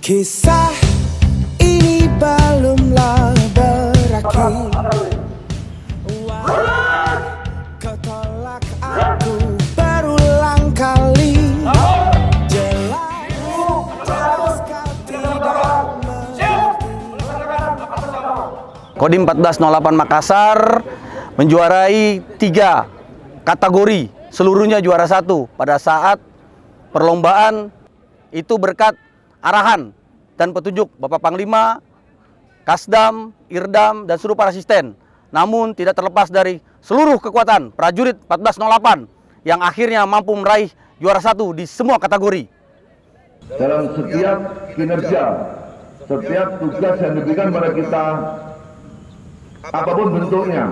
Kisah ini belumlah berakhir. Kau tolak aku berulang kali. Jelas kau tidak Kodim 1408 Makassar menjuarai 3 kategori, seluruhnya juara 1 pada saat perlombaan itu berkat arahan dan petunjuk Bapak Panglima, Kasdam, Irdam, dan seluruh para asisten. Namun tidak terlepas dari seluruh kekuatan prajurit 1408 yang akhirnya mampu meraih juara 1 di semua kategori. Dalam setiap kinerja, setiap tugas yang diberikan pada kita, apapun bentuknya,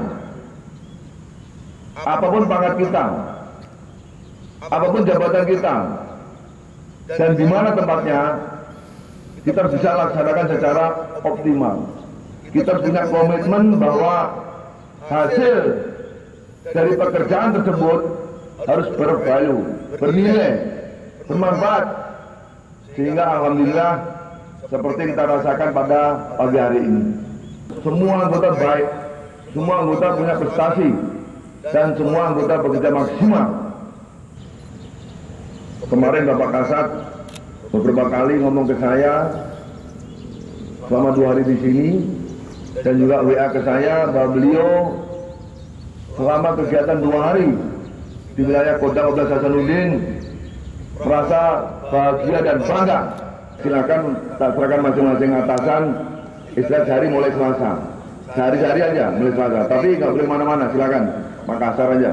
apapun pangkat kita, apapun jabatan kita, dan di mana tempatnya, kita bisa laksanakan secara optimal. Kita punya komitmen bahwa hasil dari pekerjaan tersebut harus bervalue, bernilai, bermanfaat, sehingga alhamdulillah seperti kita rasakan pada pagi hari ini. Semua anggota baik, semua anggota punya prestasi, dan semua anggota bekerja maksimal. Kemarin Bapak Kasat beberapa kali ngomong ke saya selama 2 hari di sini, dan juga WA ke saya bahwa beliau selama kegiatan 2 hari di wilayah Kodam 12 Hasanuddin merasa bahagia dan bangga. Silakan tak serahkan masing-masing atasan istirahat sehari mulai Selasa, sehari-hari aja mulai Selasa, tapi nggak boleh mana-mana, silakan Makassar aja.